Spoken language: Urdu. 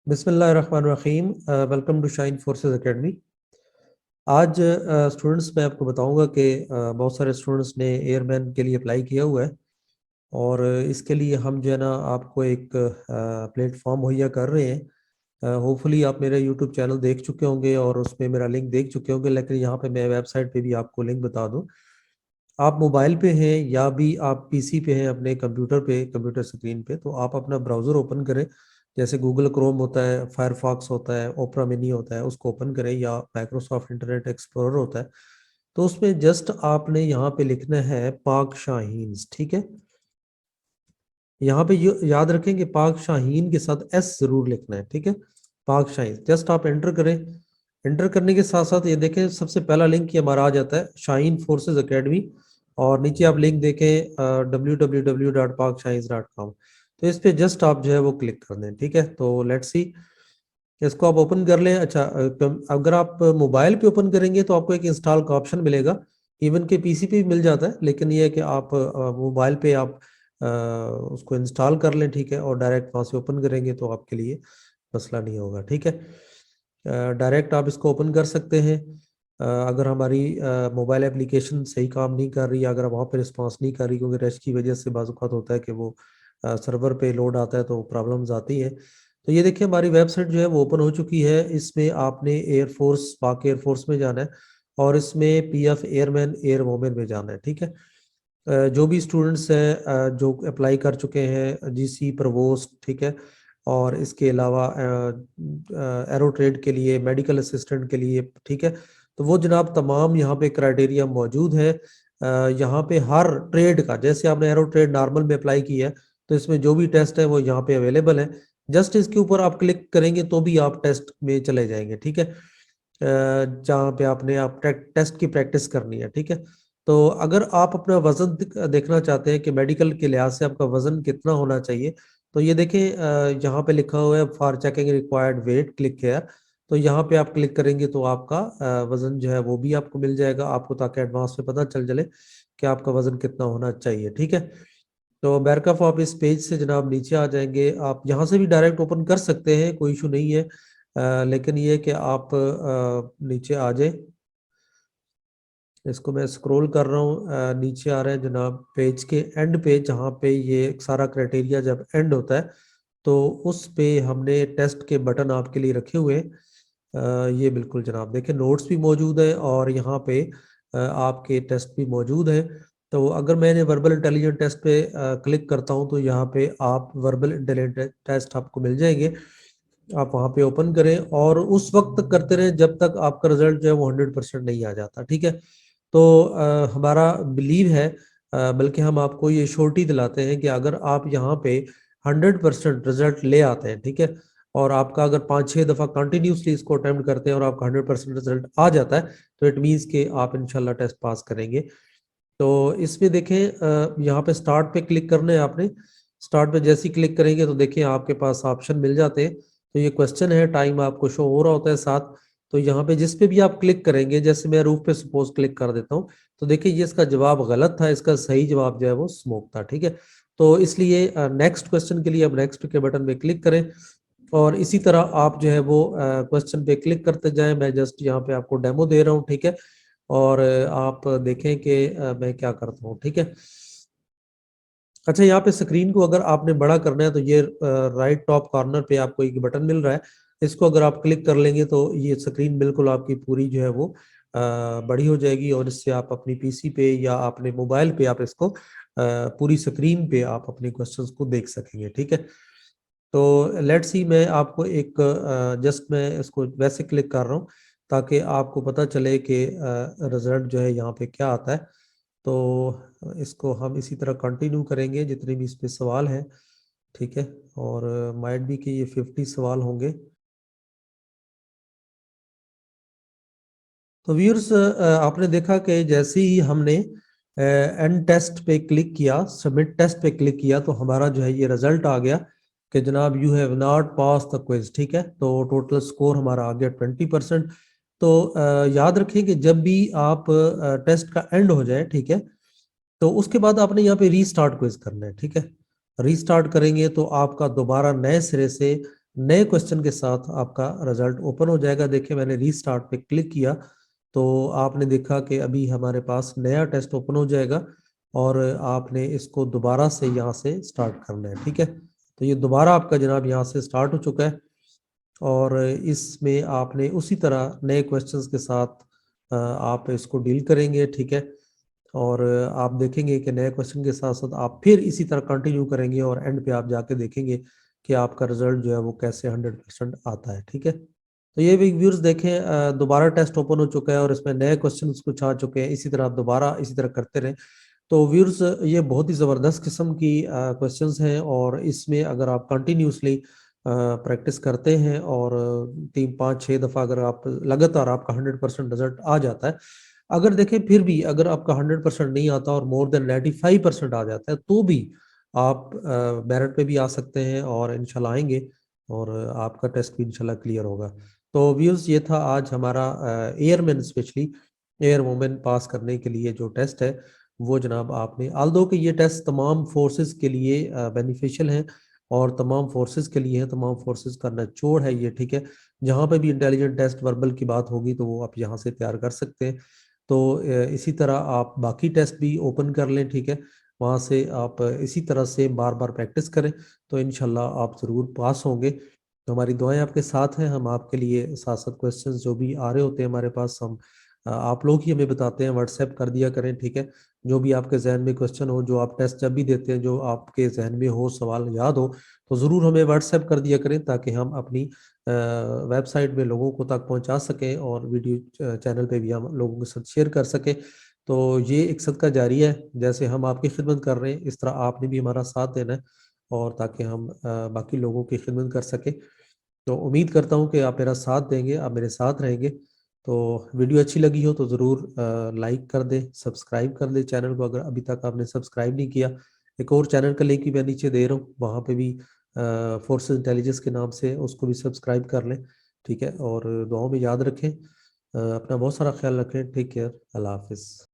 بسم اللہ الرحمن الرحیم. Welcome to shine forces academy. آج اسٹوڈنٹس میں آپ کو بتاؤں گا کہ بہت سارے اسٹوڈنٹس نے ایئر مین کے لیے اپلائی کیا ہوا ہے، اور اس کے لیے ہم جو ہے نا آپ کو ایک پلیٹ فارم مہیا کر رہے ہیں. ہوپ فلی آپ میرا یوٹیوب چینل دیکھ چکے ہوں گے اور اس میں میرا لنک دیکھ چکے ہوں گے، لیکن یہاں پہ میں ویب سائٹ پہ بھی آپ کو لنک بتا دوں. آپ موبائل پہ ہیں یا بھی آپ پی سی پہ ہیں، اپنے کمپیوٹر پہ، کمپیوٹر اسکرین پہ، تو آپ اپنا براؤزر اوپن کریں. جیسے گوگل کروم ہوتا ہے، فائر فاکس ہوتا ہے، اوپرا منی ہوتا ہے، اس کو اوپن کریں، یا مائکروسافٹ انٹرنیٹ ایکسپلورر ہوتا ہے. تو اس میں جسٹ آپ نے یہاں پہ لکھنا ہے پاک شاہینز. ٹھیک ہے، یہاں پہ یاد رکھیں کہ پاک شاہین کے ساتھ ایس ضرور لکھنا ہے. ٹھیک ہے، پاک شاہین جسٹ آپ انٹر کریں. انٹر کرنے کے ساتھ ساتھ یہ دیکھیں سب سے پہلا لنک یہ ہمارا آ جاتا ہے شاہین فورسز اکیڈمی، اور نیچے آپ لنک دیکھیں www.pakshahins.com. تو اس پہ جسٹ آپ جو ہے وہ کلک کر دیں. ٹھیک ہے، تو لیٹ سی اس کو آپ اوپن کر لیں. اچھا، اگر آپ موبائل پہ اوپن کریں گے تو آپ کو ایک انسٹال کا آپشن ملے گا. ایون کہ پی سی پہ بھی مل جاتا ہے، لیکن یہ ہے کہ آپ موبائل پہ آپ اس کو انسٹال کر لیں. ٹھیک ہے، اور ڈائریکٹ وہاں سے اوپن کریں گے تو آپ کے لیے مسئلہ نہیں ہوگا. ٹھیک ہے، ڈائریکٹ آپ اس کو اوپن کر سکتے ہیں. اگر ہماری موبائل اپلیکیشن صحیح کام نہیں کر رہی، اگر وہاں پہ رسپانس نہیں کر رہی، کیونکہ رش کی وجہ سے بعض اوقات ہوتا ہے کہ وہ سرور پہ لوڈ آتا ہے تو پرابلمز آتی ہے. تو یہ دیکھیں ہماری ویب سائٹ جو ہے وہ اوپن ہو چکی ہے. اس میں آپ نے ایئر فورس، پاک ایئر فورس میں جانا ہے، اور اس میں پی ایف ایئر مین ایئر وومن میں جانا ہے. ٹھیک ہے، جو بھی اسٹوڈنٹس ہیں جو اپلائی کر چکے ہیں جی سی پرووسٹ، ٹھیک ہے، اور اس کے علاوہ ایرو ٹریڈ کے لیے، میڈیکل اسسٹنٹ کے لیے، ٹھیک ہے، تو وہ جناب تمام یہاں پہ کرائٹیریا موجود ہے. یہاں پہ ہر ٹریڈ کا، جیسے آپ نے ایرو ٹریڈ نارمل میں اپلائی کیا ہے تو اس میں جو بھی ٹیسٹ ہے وہ یہاں پہ اویلیبل ہے. جسٹ اس کے اوپر آپ کلک کریں گے تو بھی آپ ٹیسٹ میں چلے جائیں گے. ٹھیک ہے، جہاں پہ آپ نے ٹیسٹ کی پریکٹس کرنی ہے. ٹھیک ہے، تو اگر آپ اپنا وزن دیکھنا چاہتے ہیں کہ میڈیکل کے لحاظ سے آپ کا وزن کتنا ہونا چاہیے، تو یہ دیکھیں یہاں پہ لکھا ہوا ہے for checking required wait click here. تو یہاں پہ آپ کلک کریں گے تو آپ کا وزن جو ہے وہ بھی آپ کو مل جائے گا آپ کو، تاکہ ایڈوانس میں پتہ چل کہ آپ کا وزن کتنا ہونا چاہیے. ٹھیک ہے، تو بیک آف آپ اس پیج سے جناب نیچے آ جائیں گے. آپ یہاں سے بھی ڈائریکٹ اوپن کر سکتے ہیں، کوئی ایشو نہیں ہے، لیکن یہ کہ آپ نیچے آ جائیں. اس کو میں اسکرول کر رہا ہوں، نیچے آ رہے ہیں جناب پیج کے اینڈ پہ، جہاں پہ یہ سارا کرائٹیریا جب اینڈ ہوتا ہے تو اس پہ ہم نے ٹیسٹ کے بٹن آپ کے لیے رکھے ہوئے. یہ بالکل جناب دیکھیں نوٹس بھی موجود ہے، اور یہاں پہ آپ کے ٹیسٹ بھی موجود ہے. تو اگر میں نے وربل انٹیلیجنٹ ٹیسٹ پہ کلک کرتا ہوں تو یہاں پہ آپ وربل انٹیلیجنٹ ٹیسٹ آپ کو مل جائیں گے. آپ وہاں پہ اوپن کریں اور اس وقت تک کرتے رہیں جب تک آپ کا رزلٹ جو ہے وہ 100% نہیں آ جاتا. ٹھیک ہے، تو ہمارا بلیو ہے، بلکہ ہم آپ کو یہ شورٹی دلاتے ہیں کہ اگر آپ یہاں پہ 100% رزلٹ لے آتے ہیں، ٹھیک ہے، اور آپ کا اگر 5-6 دفعہ کنٹینیوسلی اس کو اٹیمپٹ کرتے ہیں اور آپ کا 100% رزلٹ آ جاتا ہے تو اٹ مینس کہ آپ انشاءاللہ ٹیسٹ پاس کریں گے. تو اس میں دیکھیں یہاں پہ سٹارٹ پہ کلک کرنا ہے آپ نے. سٹارٹ پہ جیسے ہی کلک کریں گے تو دیکھیں آپ کے پاس آپشن مل جاتے ہیں. تو یہ کوسچن ہے، ٹائم آپ کو شو ہو رہا ہوتا ہے ساتھ. تو یہاں پہ جس پہ بھی آپ کلک کریں گے، جیسے میں روف پہ سپوز کلک کر دیتا ہوں تو دیکھیں یہ اس کا جواب غلط تھا، اس کا صحیح جواب جو ہے وہ اسموک تھا. ٹھیک ہے، تو اس لیے نیکسٹ کوسچن کے لیے اب نیکسٹ کے بٹن پہ کلک کریں، اور اسی طرح آپ جو ہے وہ کوسچن پہ کلک کرتے جائیں. میں جسٹ یہاں پہ آپ کو ڈیمو دے رہا ہوں. ٹھیک ہے، اور آپ دیکھیں کہ میں کیا کرتا ہوں. ٹھیک ہے، اچھا یہاں پہ سکرین کو اگر آپ نے بڑا کرنا ہے تو یہ رائٹ ٹاپ کارنر پہ آپ کو ایک بٹن مل رہا ہے، اس کو اگر آپ کلک کر لیں گے تو یہ سکرین بالکل آپ کی پوری جو ہے وہ بڑی ہو جائے گی، اور اس سے آپ اپنی پی سی پہ یا اپنے موبائل پہ آپ اس کو پوری سکرین پہ آپ اپنے کوسچنز کو دیکھ سکیں گے. ٹھیک ہے، تو لیٹ سی میں آپ کو ایک جسٹ میں اس کو ویسے کلک کر رہا ہوں تاکہ آپ کو پتہ چلے کہ رزلٹ جو ہے یہاں پہ کیا آتا ہے. تو اس کو ہم اسی طرح کنٹینیو کریں گے جتنے بھی اس پہ سوال ہیں. ٹھیک ہے، اور مائٹ بھی کہ یہ 50 سوال ہوں گے. تو ویورز آپ نے دیکھا کہ جیسے ہی ہم نے اینڈ ٹیسٹ پہ کلک کیا، سبمٹ ٹیسٹ پہ کلک کیا، تو ہمارا جو ہے یہ رزلٹ آ گیا کہ جناب you have not pass the quiz. ٹھیک ہے، تو ٹوٹل سکور ہمارا آ گیا 20%. تو یاد رکھیں کہ جب بھی آپ ٹیسٹ کا اینڈ ہو جائے، ٹھیک ہے، تو اس کے بعد آپ نے یہاں پہ ری سٹارٹ کوئز کرنا ہے. ٹھیک ہے، ری سٹارٹ کریں گے تو آپ کا دوبارہ نئے سرے سے نئے کوشچن کے ساتھ آپ کا رزلٹ اوپن ہو جائے گا. دیکھیں میں نے ری اسٹارٹ پہ کلک کیا تو آپ نے دیکھا کہ ابھی ہمارے پاس نیا ٹیسٹ اوپن ہو جائے گا اور آپ نے اس کو دوبارہ سے یہاں سے سٹارٹ کرنا ہے. ٹھیک ہے, تو یہ دوبارہ آپ کا جناب یہاں سے سٹارٹ ہو چکا ہے اور اس میں آپ نے اسی طرح نئے کوشچنز کے ساتھ آپ اس کو ڈیل کریں گے. ٹھیک ہے, اور آپ دیکھیں گے کہ نئے کوشچن کے ساتھ ساتھ آپ پھر اسی طرح کنٹینیو کریں گے اور اینڈ پہ آپ جا کے دیکھیں گے کہ آپ کا رزلٹ جو ہے وہ کیسے 100% آتا ہے. ٹھیک ہے, تو یہ بھی ویورز دیکھیں دوبارہ ٹیسٹ اوپن ہو چکا ہے اور اس میں نئے کوشچنز کچھ آ چکے ہیں. اسی طرح دوبارہ اسی طرح کرتے رہیں. تو ویورز یہ بہت ہی زبردست قسم کی کوشچنز ہیں اور اس میں اگر آپ کنٹینیوسلی پریکٹس کرتے ہیں اور 3-5-6 دفعہ اگر آپ لگاتار آپ کا 100% رزلٹ آ جاتا ہے. اگر دیکھیں پھر بھی اگر آپ کا 100% نہیں آتا اور مور دین 95% آ جاتا ہے تو بھی آپ میرٹ پہ بھی آ سکتے ہیں اور انشاءاللہ آئیں گے اور آپ کا ٹیسٹ بھی انشاءاللہ کلیئر ہوگا. تو ویوز یہ تھا آج ہمارا ایئر مین اسپیشلی ایئر وومن پاس کرنے کے لیے جو ٹیسٹ ہے وہ جناب آپ نے آلدو کہ یہ ٹیسٹ تمام فورسز کے لیے بینیفیشل ہیں اور تمام فورسز کے لیے ہیں, تمام فورسز کا نچوڑ ہے یہ. ٹھیک ہے, جہاں پہ بھی انٹیلیجنٹ ٹیسٹ وربل کی بات ہوگی تو وہ آپ یہاں سے تیار کر سکتے ہیں. تو اسی طرح آپ باقی ٹیسٹ بھی اوپن کر لیں. ٹھیک ہے, وہاں سے آپ اسی طرح سے بار بار پریکٹس کریں تو انشاءاللہ آپ ضرور پاس ہوں گے. تو ہماری دعائیں آپ کے ساتھ ہیں. ہم آپ کے لیے ساتھ ساتھ کویسچنز جو بھی آ رہے ہوتے ہیں ہمارے پاس ہم آپ لوگ ہی ہمیں بتاتے ہیں, واٹس ایپ کر دیا کریں. ٹھیک ہے, جو بھی آپ کے ذہن میں کویسچن ہو, جو آپ ٹیسٹ جب بھی دیتے ہیں جو آپ کے ذہن میں ہو, سوال یاد ہو تو ضرور ہمیں واٹس ایپ کر دیا کریں تاکہ ہم اپنی ویب سائٹ میں لوگوں کو تک پہنچا سکیں اور ویڈیو چینل پہ بھی ہم لوگوں کے ساتھ شیئر کر سکیں. تو یہ ایک صدقہ جاریہ ہے, جیسے ہم آپ کی خدمت کر رہے ہیں اس طرح آپ نے بھی ہمارا ساتھ دینا ہے اور تاکہ ہم باقی لوگوں کی خدمت کر سکیں. تو امید کرتا ہوں کہ آپ میرا ساتھ دیں گے, آپ میرے ساتھ رہیں گے. تو ویڈیو اچھی لگی ہو تو ضرور لائک کر دیں, سبسکرائب کر دیں چینل کو اگر ابھی تک آپ نے سبسکرائب نہیں کیا. ایک اور چینل کا لنک بھی میں نیچے دے رہا ہوں, وہاں پہ بھی فورسز انٹیلیجنس کے نام سے اس کو بھی سبسکرائب کر لیں. ٹھیک ہے, اور دعاؤں میں یاد رکھیں, اپنا بہت سارا خیال رکھیں. ٹیک کیئر, اللہ حافظ.